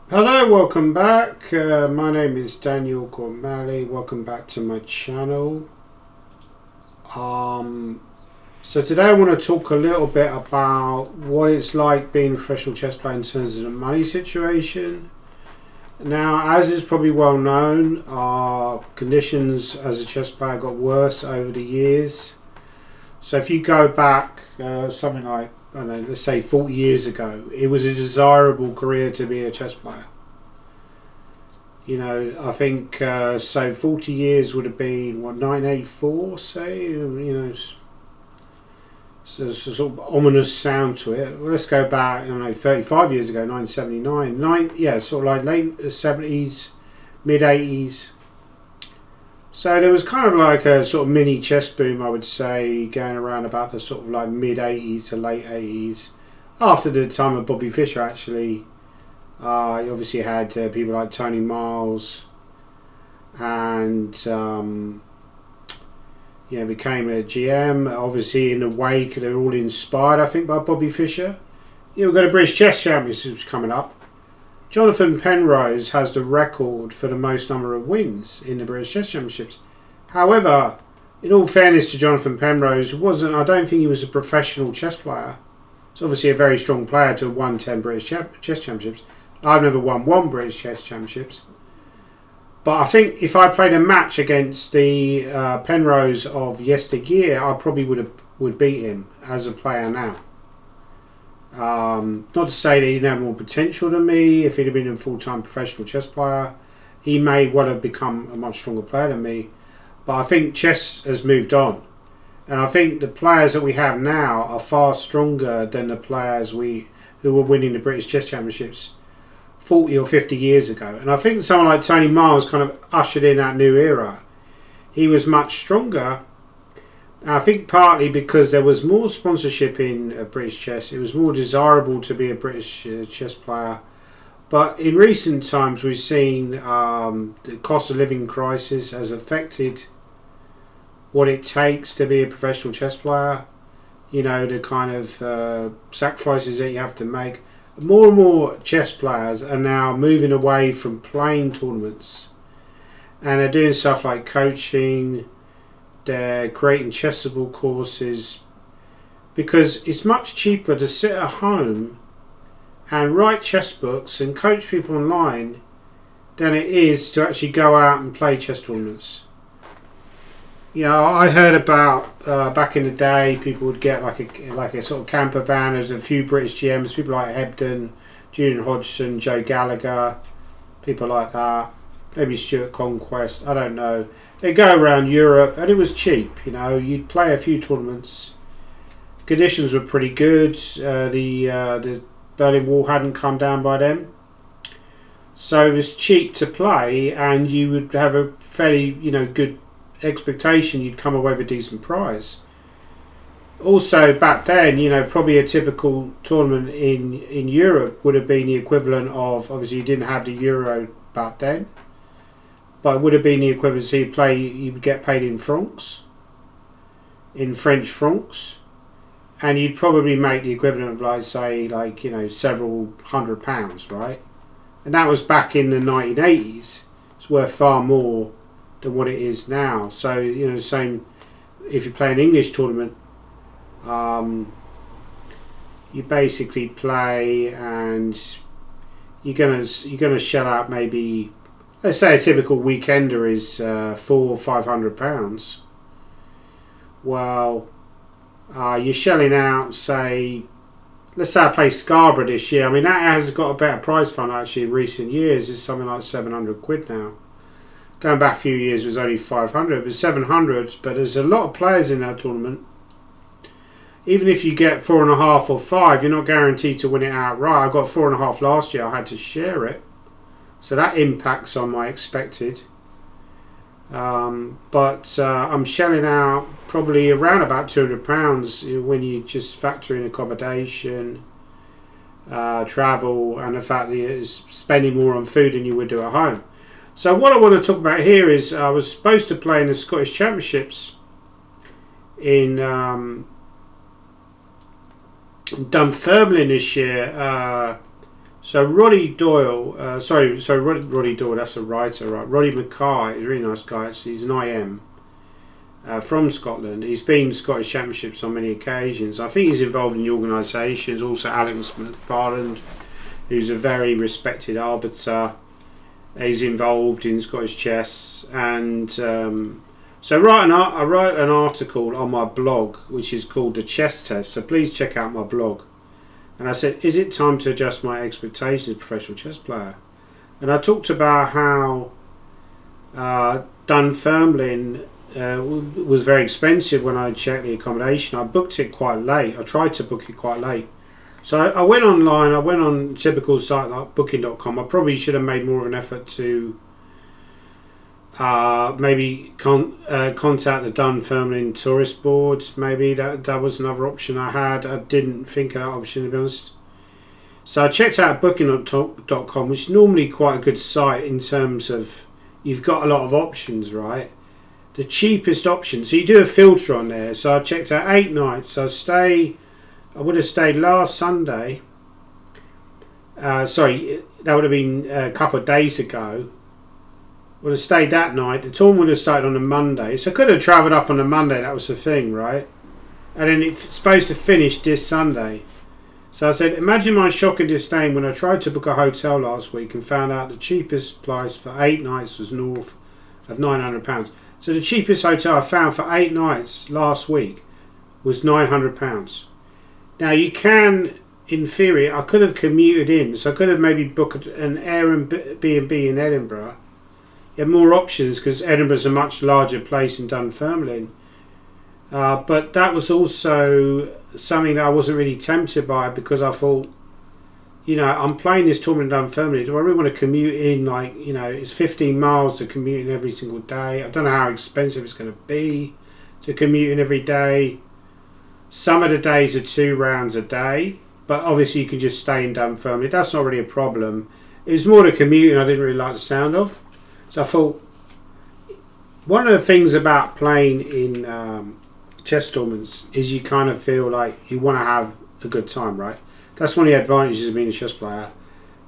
Hello, welcome back. My name is Daniel Gormley. Welcome back to my channel. So today I want to talk a little bit about what it's like being a professional chess player in terms of the money situation. Now, as is probably well known, our conditions as a chess player got worse over the years. So if you go back something like, I don't know, let's say 40 years ago, it was a desirable career to be a chess player. I think 40 years would have been, 1984, say, so there's a sort of ominous sound to it. Well, let's go back, 35 years ago, 1979. Sort of like late 70s, mid 80s. So there was kind of like a sort of mini chess boom, I would say, going around about the sort of like mid 80s to late 80s. After the time of Bobby Fischer, actually. You obviously had people like Tony Miles and became a GM. Obviously, in the wake, they're all inspired, I think, by Bobby Fischer. We've got a British Chess Championships coming up. Jonathan Penrose has the record for the most number of wins in the British Chess Championships. However, in all fairness to Jonathan Penrose, I don't think he was a professional chess player. He's obviously a very strong player to have won 10 British Chess Championships. I've never won one British Chess Championships. But I think if I played a match against the Penrose of yesteryear, I probably would beat him as a player now. Not to say that he didn't have more potential than me. If he'd have been a full-time professional chess player, he may well have become a much stronger player than me. But I think chess has moved on. And I think the players that we have now are far stronger than the players who were winning the British Chess Championships 40 or 50 years ago. And I think someone like Tony Miles kind of ushered in that new era. He was much stronger. And I think partly because there was more sponsorship in British chess. It was more desirable to be a British chess player. But in recent times we've seen the cost of living crisis has affected what it takes to be a professional chess player. The kind of sacrifices that you have to make. More and more chess players are now moving away from playing tournaments and they're doing stuff like coaching. They're creating chessable courses because it's much cheaper to sit at home and write chess books and coach people online than it is to actually go out and play chess tournaments. I heard about back in the day, people would get like a sort of camper van. There's a few British GMs, people like Hebden, Julian Hodgson, Joe Gallagher, people like that. Maybe Stuart Conquest, I don't know. They go around Europe, and it was cheap. You'd play a few tournaments. Conditions were pretty good. The Berlin Wall hadn't come down by then, so it was cheap to play, and you would have a fairly good expectation you'd come away with a decent prize. Also back then, probably a typical tournament in Europe would have been the equivalent of, obviously you didn't have the euro back then, but it would have been the equivalent. So you would get paid in francs, in French francs, and you'd probably make the equivalent of several £100, right? And that was back in the 1980s. It's worth far more than what it is now. So same if you play an English tournament, you basically play and you're gonna shell out, maybe let's say a typical weekender is £400 or £500. Well, you're shelling out, let's say I play Scarborough this year. I mean, that has got a better prize fund actually in recent years. It's something like £700 now. Going back a few years, it was only 500. It was 700, but there's a lot of players in that tournament. Even if you get 4.5 or 5, you're not guaranteed to win it outright. I got 4.5 last year. I had to share it, so that impacts on my expected. But I'm shelling out probably around about £200 when you just factor in accommodation, travel, and the fact that you're spending more on food than you would do at home. So what I want to talk about here is I was supposed to play in the Scottish Championships in Dunfermline this year. So Roddy Doyle, Roddy Doyle, that's a writer, right? Roddy Mackay is a really nice guy. Actually, he's an IM from Scotland. He's been Scottish Championships on many occasions. I think he's involved in the organisations. Also, Alex McFarland, who's a very respected arbiter. He's involved in Scottish chess, and so I wrote an article on my blog, which is called The Chess Test. So please check out my blog. And I said, is it time to adjust my expectations as a professional chess player? And I talked about how Dunfermline was very expensive when I checked the accommodation. I booked it quite late. I tried to book it quite late. So I went online. I went on a typical site like booking.com. I probably should have made more of an effort to maybe contact the Dunfermline tourist boards. Maybe that was another option I had. I didn't think of that option, to be honest. So I checked out booking.com, which is normally quite a good site in terms of you've got a lot of options, right? The cheapest option. So you do a filter on there. So I checked out 8 nights. So I would have stayed last Sunday. That would have been a couple of days ago. Would have stayed that night. The tournament would have started on a Monday, so I could have travelled up on a Monday. That was the thing, right? And then it's supposed to finish this Sunday. So I said, imagine my shock and disdain when I tried to book a hotel last week and found out the cheapest price for 8 nights was north of £900. So the cheapest hotel I found for 8 nights last week was £900. Now you can, in theory, I could have commuted in, so I could have maybe booked an Airbnb in Edinburgh. You have more options because Edinburgh's a much larger place than Dunfermline. But that was also something that I wasn't really tempted by, because I thought, I'm playing this tournament in Dunfermline. Do I really want to commute in? It's 15 miles to commute in every single day. I don't know how expensive it's going to be to commute in every day. Some of the days are 2 rounds a day, but obviously you can just stay in Dunfermline. That's not really a problem. It was more the commuting I didn't really like the sound of. So I thought, one of the things about playing in chess tournaments is you kind of feel like you want to have a good time, right? That's one of the advantages of being a chess player.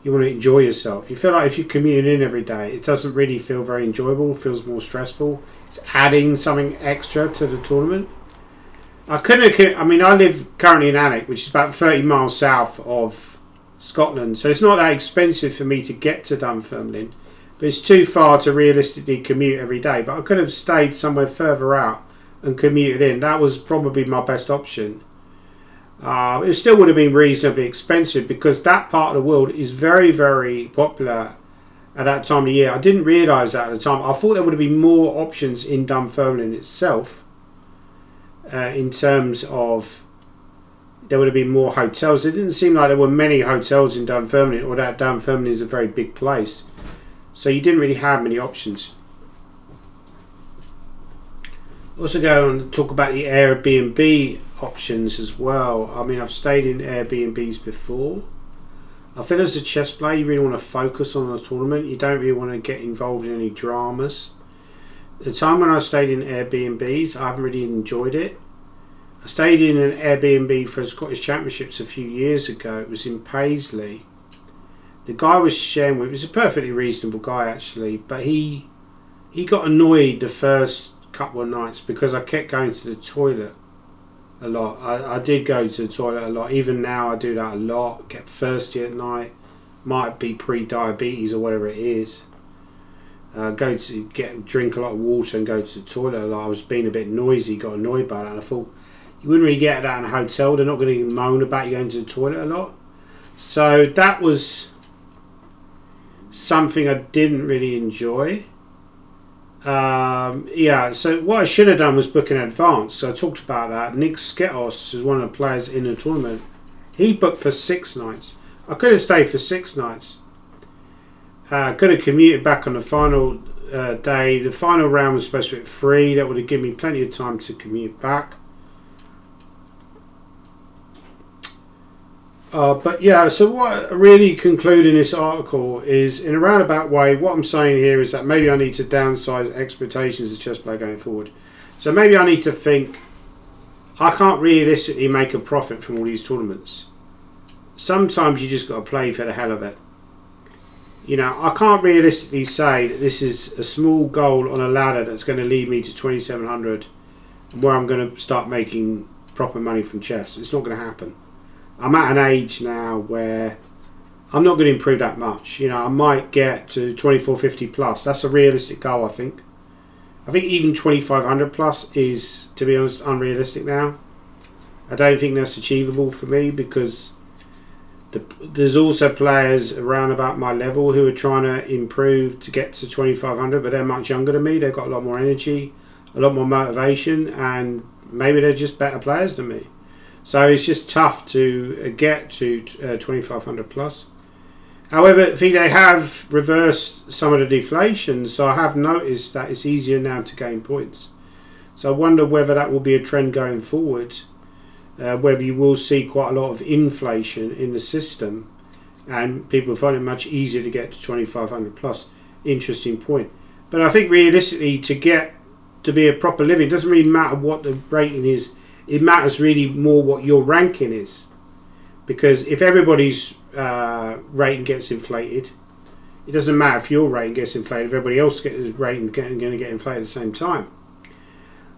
You want to enjoy yourself. You feel like if you commute in every day, it doesn't really feel very enjoyable. It feels more stressful. It's adding something extra to the tournament. I live currently in Alnwick, which is about 30 miles south of Scotland. So it's not that expensive for me to get to Dunfermline. But it's too far to realistically commute every day. But I could have stayed somewhere further out and commuted in. That was probably my best option. It still would have been reasonably expensive, because that part of the world is very, very popular at that time of year. I didn't realise that at the time. I thought there would have been more options in Dunfermline itself, in terms of there would have been more hotels. It didn't seem like there were many hotels in Dunfermline, or that Dunfermline is a very big place. So you didn't really have many options. Also go on to talk about the Airbnb options as well. I mean, I've stayed in Airbnbs before. I feel as a chess player, you really want to focus on the tournament. You don't really want to get involved in any dramas. The time when I stayed in Airbnbs, I haven't really enjoyed it. I stayed in an Airbnb for the Scottish Championships a few years ago. It was in Paisley. The guy was sharing with, he's a perfectly reasonable guy actually, but he got annoyed the first couple of nights because I kept going to the toilet a lot. I did go to the toilet a lot. Even now I do that a lot. Get thirsty at night. Might be pre-diabetes or whatever it is. Drink a lot of water and go to the toilet a lot. I was being a bit noisy, got annoyed by that, and I thought, you wouldn't really get that in a hotel. They're not going to moan about you going to the toilet a lot. So that was something I didn't really enjoy. So what I should have done was book in advance. So I talked about that. Nick Sketos is one of the players in the tournament. He booked for 6 nights. I could have stayed for 6 nights. Could have commuted back on the final day. The final round was supposed to be at 3. That would have given me plenty of time to commute back. So what I really conclude in this article is, in a roundabout way, what I'm saying here is that maybe I need to downsize expectations as a chess player going forward. So maybe I need to think, I can't realistically make a profit from all these tournaments. sometimes you just got to play for the hell of it. You know, I can't realistically say that this is a small goal on a ladder that's going to lead me to 2700 where I'm going to start making proper money from chess. It's not going to happen. I'm at an age now where I'm not going to improve that much. You know, I might get to 2450 plus. That's a realistic goal, I think. I think even 2500 plus is, to be honest, unrealistic now. I don't think that's achievable for me because there's also players around about my level who are trying to improve to get to 2500, but they're much younger than me. They've got a lot more energy, a lot more motivation, and maybe they're just better players than me. So it's just tough to get to 2500 plus. However, I think they have reversed some of the deflation, so I have noticed that it's easier now to gain points. So I wonder whether that will be a trend going forward, whether you will see quite a lot of inflation in the system and people find it much easier to get to 2500 plus. Interesting point. But I think realistically, to be a proper living, it doesn't really matter what the rating is. It matters really more what your ranking is. Because if everybody's rating gets inflated, it doesn't matter if your rating gets inflated, if everybody else gets rating going to get inflated at the same time.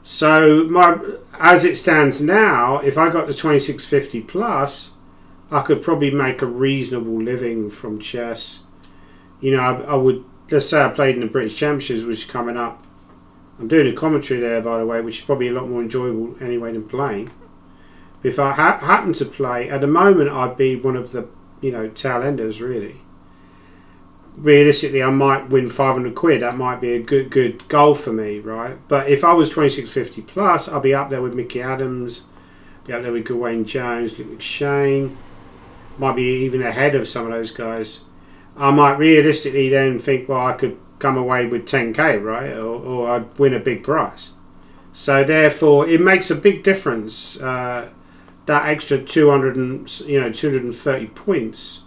So as it stands now, if I got to 2650 plus, I could probably make a reasonable living from chess. You know, I would, let's say I played in the British Championships, which is coming up. I'm doing a commentary there, by the way, which is probably a lot more enjoyable anyway than playing. If I happen to play, at the moment I'd be one of the, tail enders really. Realistically, I might win 500 quid. That might be a good goal for me, right? But if I was 2650 plus, I'll be up there with Mickey Adams, be up there with Gawain Jones, Luke McShane. Might be even ahead of some of those guys. I might realistically then think, well, I could come away with 10k, right? Or I'd win a big prize. So therefore, it makes a big difference. That extra 230 points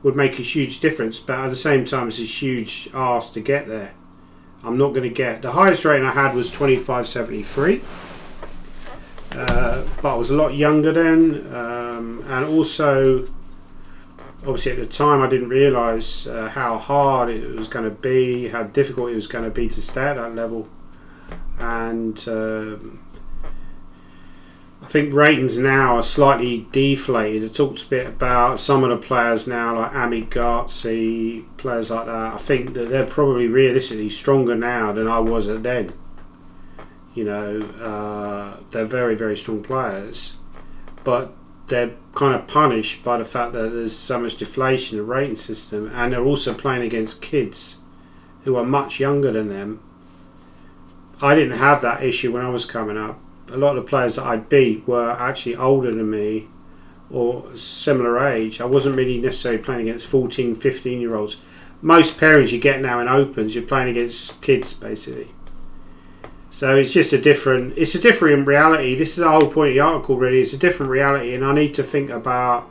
would make a huge difference, but at the same time it's a huge ask to get there. I'm not going to get the highest rating I had was 2573, but I was a lot younger then, and also obviously at the time I didn't realise how hard it was going to be, how difficult it was going to be to stay at that level, and I think ratings now are slightly deflated. I talked a bit about some of the players now, like Amit Gartzi, players like that. I think that they're probably realistically stronger now than I was at then. They're very, very strong players, but they're kind of punished by the fact that there's so much deflation in the rating system, and they're also playing against kids who are much younger than them. I didn't have that issue when I was coming up. A lot of the players that I beat were actually older than me or similar age. I wasn't really necessarily playing against 14, 15 year olds. Most pairings you get now in opens, you're playing against kids basically. So it's just a different reality. This is the whole point of the article really. It's a different reality, and I need to think about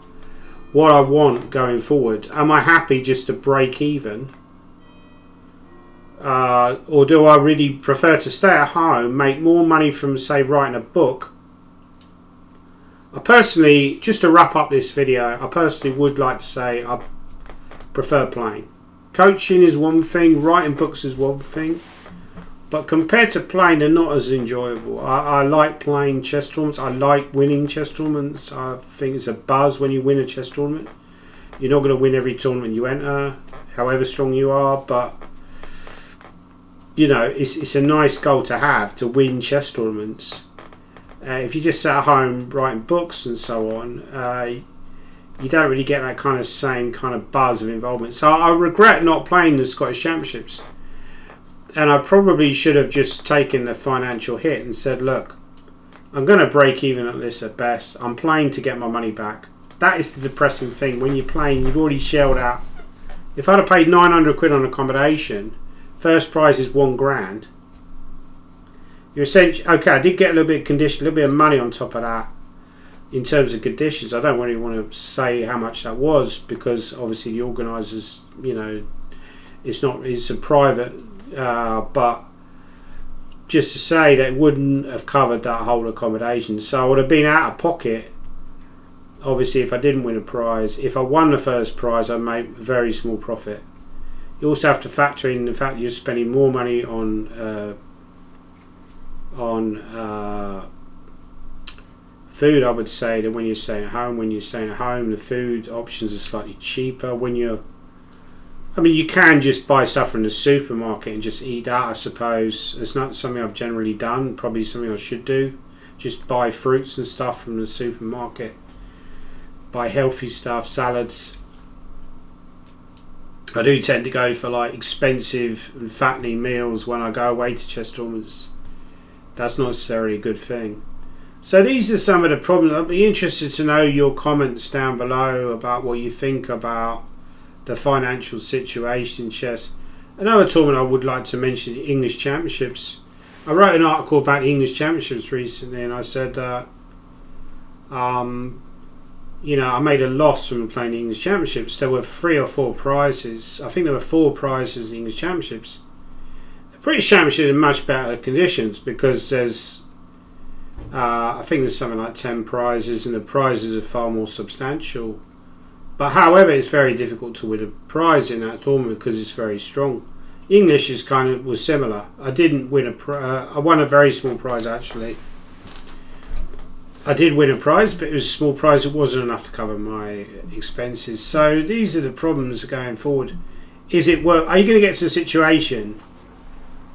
what I want going forward. Am I happy just to break even? Or do I really prefer to stay at home, make more money from, say, writing a book? I personally, just to wrap up this video, I personally would like to say I prefer playing. Coaching is one thing, writing books is one thing, but compared to playing, they're not as enjoyable. I like playing chess tournaments. I like winning chess tournaments. I think it's a buzz when you win a chess tournament. You're not going to win every tournament you enter, however strong you are, but it's a nice goal to have, to win chess tournaments. If you just sat at home writing books and so on, you don't really get that same kind of buzz of involvement. So I regret not playing the Scottish Championships. And I probably should have just taken the financial hit and said, look, I'm going to break even at this at best. I'm playing to get my money back. That is the depressing thing. When you're playing, you've already shelled out. If I'd have paid 900 quid on accommodation, first prize is £1,000. You're essentially, okay, I did get a little bit of condition, a little bit of money on top of that in terms of conditions. I don't really want to say how much that was because obviously the organisers, it's a private, but just to say that it wouldn't have covered that whole accommodation. So I would have been out of pocket obviously if I didn't win a prize, if I won the first prize, I make a very small profit. You also have to factor in the fact that you're spending more money on food, I would say, than when you're staying at home. When you're staying at home, the food options are slightly cheaper. You can just buy stuff from the supermarket and just eat that, I suppose. It's not something I've generally done, probably something I should do. Just buy fruits and stuff from the supermarket. Buy healthy stuff, salads. I do tend to go for like expensive and fattening meals when I go away to chess tournaments. That's not necessarily a good thing. So these are some of the problems. I'd be interested to know your comments down below about what you think about the financial situation in chess. Another tournament I would like to mention is the English Championships. I wrote an article about the English Championships recently, and I said I made a loss from playing the English Championships. There were 3 or 4 prizes. I think there were 4 prizes in the English Championships. The British Championship in much better conditions because there's I think there's something like 10 prizes, and the prizes are far more substantial. But however, it's very difficult to win a prize in that tournament because it's very strong. English was similar. I didn't win I won a very small prize actually. I did win a prize, but it was a small prize. It wasn't enough to cover my expenses. So these are the problems going forward. Are you going to get to a situation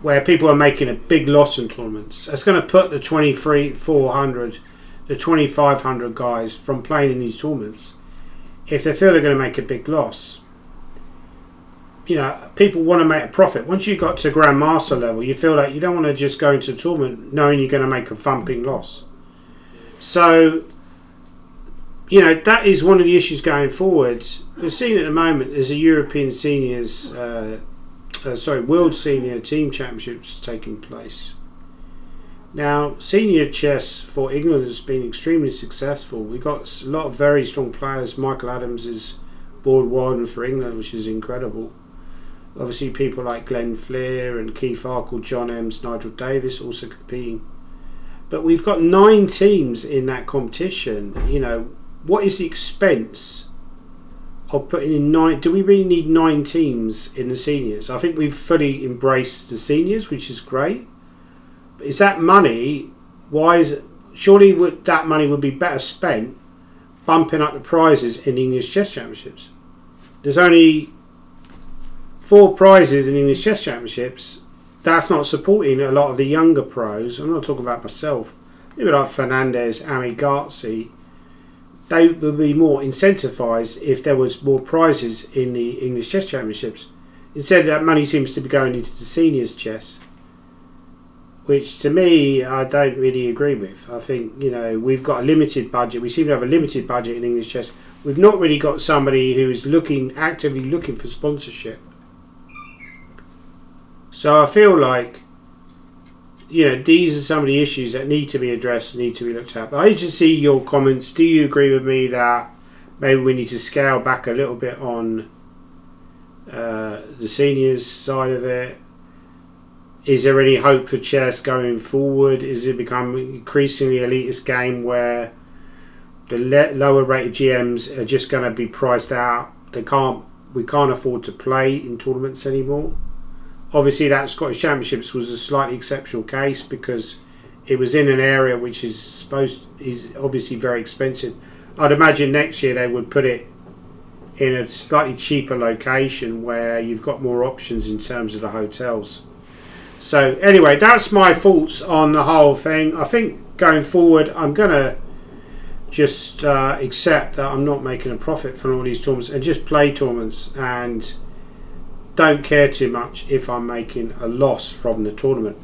where people are making a big loss in tournaments? That's going to put the 400, the 2,500 guys from playing in these tournaments. If they feel they're going to make a big loss, people want to make a profit. Once you got to Grandmaster level, you feel like you don't want to just go into a tournament knowing you're going to make a thumping loss. So, that is one of the issues going forward. We're seeing at the moment there's a European Seniors, World Senior Team Championships taking place. Now, senior chess for England has been extremely successful. We've got a lot of very strong players. Michael Adams is board warden for England, which is incredible. Obviously, people like Glenn Fleer and Keith Arkle, John Ems, Nigel Davis also competing. But we've got 9 teams in that competition. What is the expense of putting in 9? Do we really need 9 teams in the seniors? I think we've fully embraced the seniors, which is great. But is that money? Surely that money would be better spent bumping up the prizes in the English Chess Championships. There's only 4 prizes in the English Chess Championships. That's not supporting a lot of the younger pros. I'm not talking about myself. People like Fernandez, Amigatsi, they would be more incentivised if there was more prizes in the English Chess Championships. Instead, that money seems to be going into the seniors chess, which to me I don't really agree with. I think we've got a limited budget. We seem to have a limited budget in English chess. We've not really got somebody who's actively looking for sponsorship. So I feel like these are some of the issues that need to be addressed, need to be looked at. But I need to see your comments. Do you agree with me that maybe we need to scale back a little bit on the seniors side of it? Is there any hope for chess going forward? Is it becoming increasingly elitist game where the lower rated GMs are just going to be priced out? We can't afford to play in tournaments anymore. Obviously, that Scottish Championships was a slightly exceptional case because it was in an area which is obviously very expensive. I'd imagine next year they would put it in a slightly cheaper location where you've got more options in terms of the hotels. So anyway, that's my thoughts on the whole thing. I think going forward, I'm going to just accept that I'm not making a profit from all these tournaments and just play tournaments and don't care too much if I'm making a loss from the tournament.